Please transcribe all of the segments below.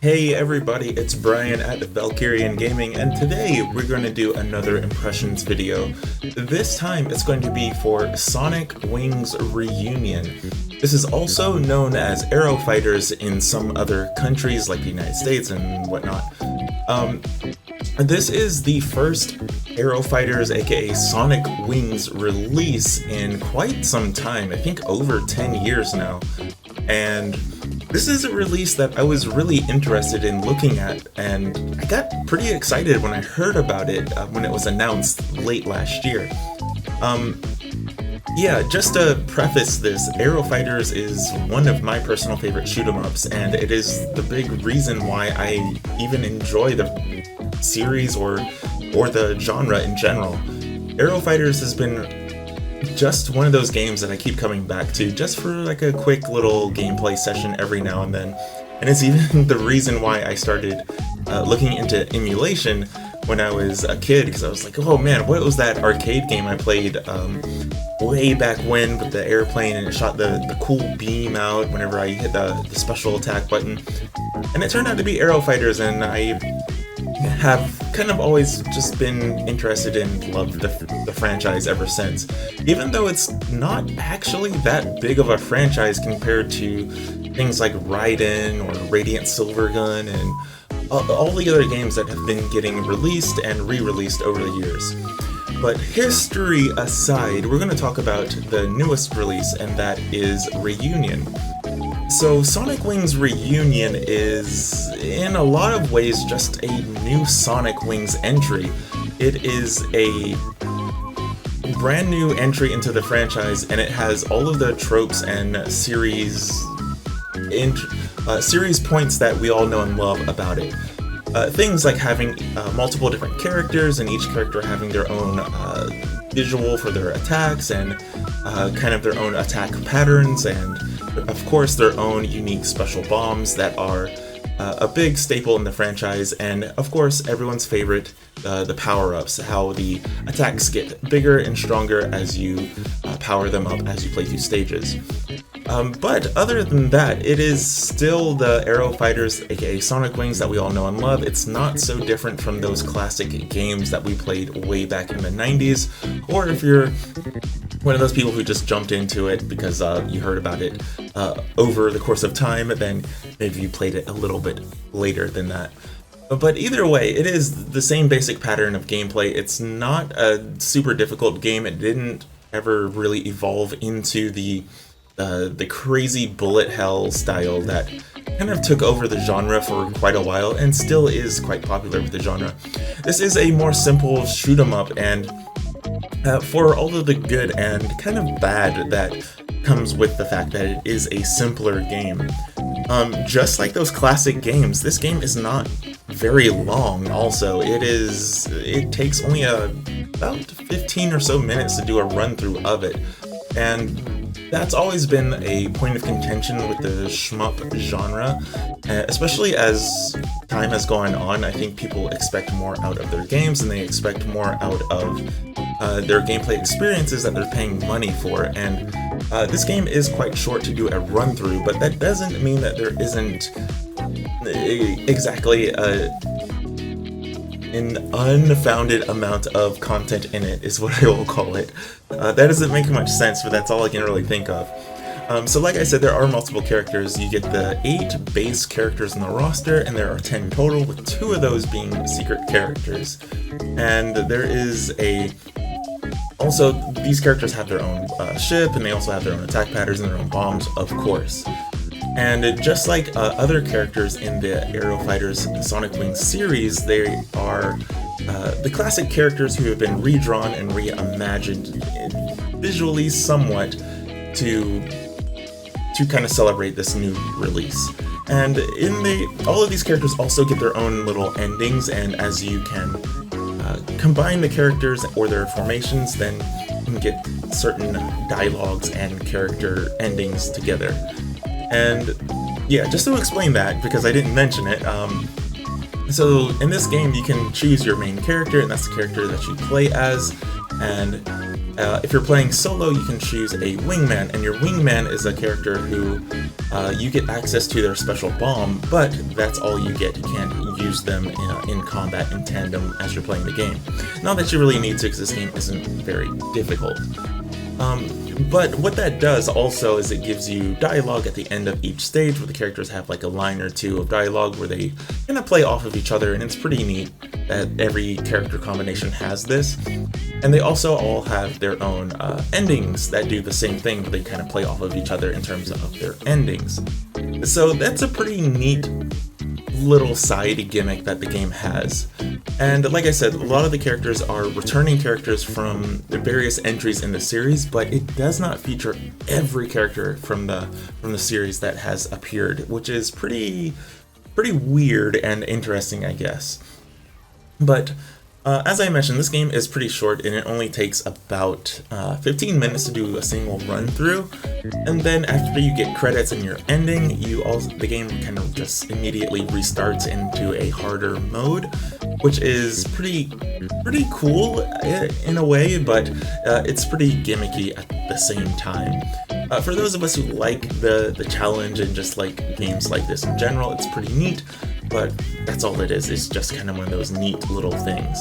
Hey everybody, it's Brian at Valkerion Gaming, and today we're going to do another impressions video. This time it's going to be for Sonic Wings Reunion. This is also known as Aero Fighters in some other countries like the United States and whatnot. This is the first Aero Fighters aka Sonic Wings release in quite some time, I think over 10 years now. And this is a release that I was really interested in looking at, and I got pretty excited when I heard about it when it was announced late last year. Yeah, just to preface this, Aero Fighters is one of my personal favorite shoot-'em-ups, and it is the big reason why I even enjoy the series or the genre in general. Aero Fighters has been just one of those games that I keep coming back to just for like a quick little gameplay session every now and then, and it's even the reason why I started looking into emulation when I was a kid, because I was like, oh man, what was that arcade game I played way back when with the airplane and it shot the cool beam out whenever I hit the special attack button, and it turned out to be Aero Fighters, and I have kind of always just been interested and loved the franchise ever since, even though it's not actually that big of a franchise compared to things like Raiden or Radiant Silvergun and all the other games that have been getting released and re-released over the years. But history aside, we're going to talk about the newest release, and that is Reunion. So Sonic Wings Reunion is, in a lot of ways, just a new Sonic Wings entry. It is a brand new entry into the franchise, and it has all of the tropes and series points that we all know and love about it. Things like having multiple different characters, and each character having their own visual for their attacks, and kind of their own attack patterns, and of course their own unique special bombs that are a big staple in the franchise, and of course everyone's favorite, the power-ups, how the attacks get bigger and stronger as you power them up as you play through stages. But other than that, it is still the Aero Fighters, aka Sonic Wings, that we all know and love. It's not so different from those classic games that we played way back in the 90s, or if you're one of those people who just jumped into it because you heard about it over the course of time, then maybe you played it a little bit later than that. But either way, it is the same basic pattern of gameplay. It's not a super difficult game. It didn't ever really evolve into the crazy bullet hell style that kind of took over the genre for quite a while and still is quite popular with the genre. This is a more simple shoot 'em up, and for all of the good and kind of bad that comes with the fact that it is a simpler game. Just like those classic games, this game is not very long also. It takes only about 15 or so minutes to do a run through of it, and that's always been a point of contention with the shmup genre, especially as time has gone on. I think people expect more out of their games, and they expect more out of their gameplay experiences that they're paying money for, and this game is quite short to do a run through, but that doesn't mean that there isn't exactly an unfounded amount of content in it, is what I will call it. That doesn't make much sense, but that's all I can really think of. So like I said, there are multiple characters. You get the 8 base characters in the roster, and there are 10 total, with 2 of those being secret characters. And there is also, these characters have their own ship, and they also have their own attack patterns and their own bombs, of course. And just like other characters in the Aero Fighters Sonic Wings series, they are the classic characters who have been redrawn and reimagined visually somewhat to kind of celebrate this new release. And all of these characters also get their own little endings, and as you can combine the characters or their formations, then you can get certain dialogues and character endings together. And yeah, just to explain that, because I didn't mention it, so in this game you can choose your main character, and that's the character that you play as, and If you're playing solo, you can choose a wingman, and your wingman is a character who you get access to their special bomb, but that's all you get. You can't use them in combat in tandem as you're playing the game. Not that you really need to, because this game isn't very difficult. But what that does also is it gives you dialogue at the end of each stage, where the characters have like a line or two of dialogue where they kind of play off of each other, and it's pretty neat that every character combination has this. And they also all have their own endings that do the same thing, but they kind of play off of each other in terms of their endings. So that's a pretty neat little side gimmick that the game has. And like I said, a lot of the characters are returning characters from the various entries in the series, but it does not feature every character from the series that has appeared, which is pretty weird and interesting, I guess. But as I mentioned, this game is pretty short, and it only takes about 15 minutes to do a single run through. And then after you get credits and your ending, the game kind of just immediately restarts into a harder mode, which is pretty cool in a way, but it's pretty gimmicky at the same time. For those of us who like the challenge and just like games like this in general, it's pretty neat. But that's all it is. It's just kind of one of those neat little things.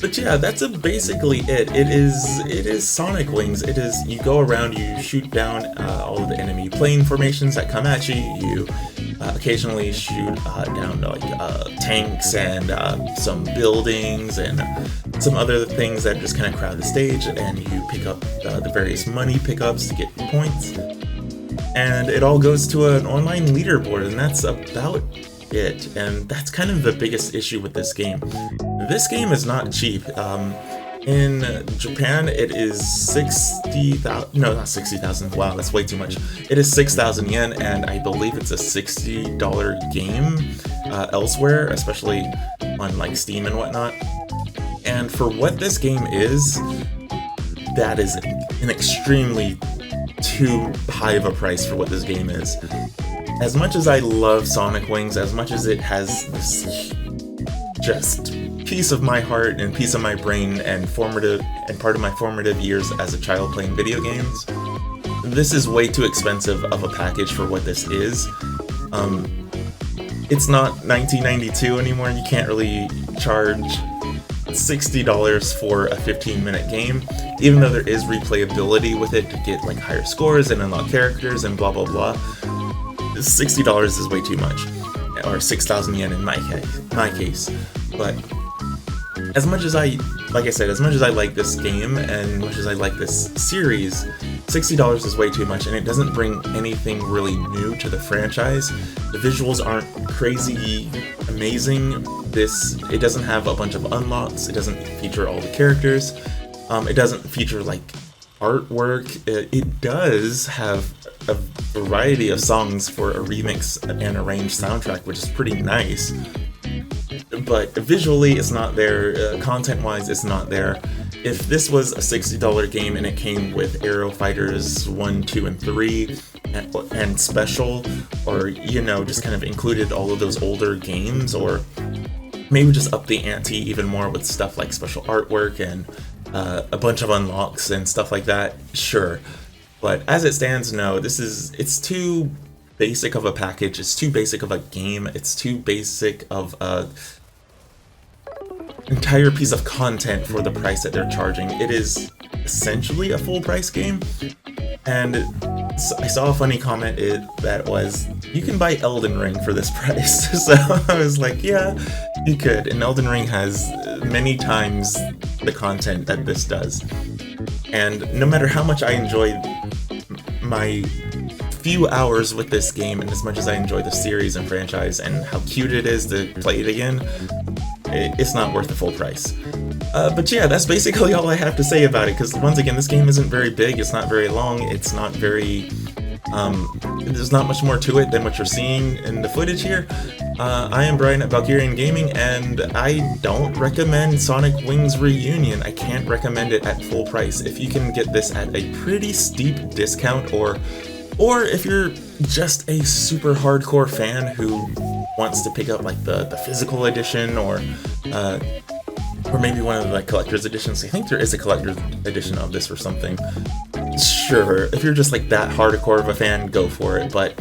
But yeah, that's basically it. It is Sonic Wings. It is, you go around, you shoot down all of the enemy plane formations that come at you. You occasionally shoot down like tanks and some buildings and some other things that just kind of crowd the stage, and you pick up the various money pickups to get points. And it all goes to an online leaderboard, and that's about it. And that's kind of the biggest issue with this game. This game is not cheap. In Japan, it is 60,000. No, not 60,000. Wow, that's way too much. It is 6,000 yen, and I believe it's a $60 game elsewhere, especially on like Steam and whatnot. And for what this game is, that is an extremely too high of a price for what this game is. As much as I love Sonic Wings, as much as it has this just piece of my heart and piece of my brain and part of my formative years as a child playing video games, this is way too expensive of a package for what this is. It's not 1992 anymore. You can't really charge $60 for a 15-minute game, even though there is replayability with it to get like higher scores and unlock characters and blah blah blah. $60 is way too much, or 6,000 yen in my case. But as much as like I said, as much as I like this game and as much as I like this series, $60 is way too much, and it doesn't bring anything really new to the franchise. The visuals aren't crazy amazing. It doesn't have a bunch of unlocks. It doesn't feature all the characters. It doesn't feature like artwork. It does have a variety of songs for a remix and arranged soundtrack, which is pretty nice. But visually, it's not there. Content-wise, it's not there. If this was a $60 game and it came with Aero Fighters 1, 2, and 3, and Special, or, just kind of included all of those older games, or maybe just up the ante even more with stuff like special artwork and a bunch of unlocks and stuff like that, sure. But as it stands, no, it's too basic of a package, it's too basic of a game, it's too basic of a entire piece of content for the price that they're charging. It is essentially a full price game, and I saw a funny comment that was, you can buy Elden Ring for this price. So I was like, yeah, you could, and Elden Ring has many times the content that this does. And no matter how much I enjoyed my few hours with this game, and as much as I enjoy the series and franchise and how cute it is to play it again, it's not worth the full price. But yeah, that's basically all I have to say about it, because once again, this game isn't very big, it's not very long, it's not very... there's not much more to it than what you're seeing in the footage here. I am Brian at Valkerion Gaming, and I don't recommend Sonic Wings Reunion. I can't recommend it at full price. If you can get this at a pretty steep discount, or if you're just a super hardcore fan who wants to pick up like the physical edition, or or maybe one of the collector's editions. I think there is a collector's edition of this or something. Sure, if you're just like that hardcore of a fan, go for it, but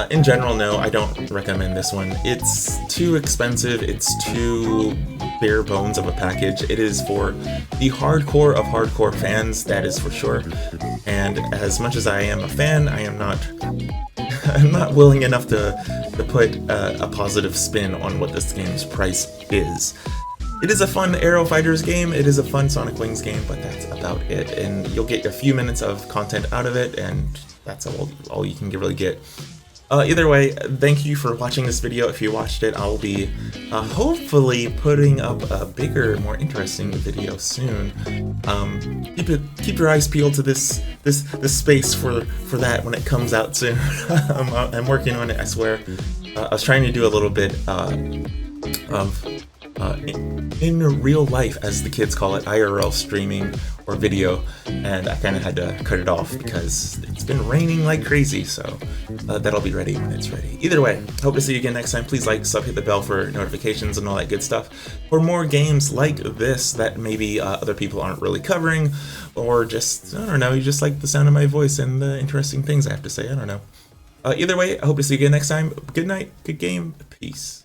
in general, no, I don't recommend this one. It's too expensive, it's too bare bones of a package. It is for the hardcore of hardcore fans, that is for sure. And as much as I am a fan, I am not I'm not willing enough to put a positive spin on what this game's price is. It is a fun Aero Fighters game, it is a fun Sonic Wings game, but that's about it. And you'll get a few minutes of content out of it, and that's all you can really get. Either way, thank you for watching this video. If you watched it, I'll be hopefully putting up a bigger, more interesting video soon. Keep your eyes peeled to this space for that when it comes out soon. I'm working on it, I swear. I was trying to do a little bit of in real life, as the kids call it, IRL streaming or video, and I kind of had to cut it off because it's been raining like crazy, so that'll be ready when it's ready. Either way, hope to see you again next time. Please like, sub, hit the bell for notifications and all that good stuff for more games like this that maybe other people aren't really covering, or just, I don't know, you just like the sound of my voice and the interesting things I have to say, I don't know. Either way, I hope to see you again next time. Good night, good game, peace.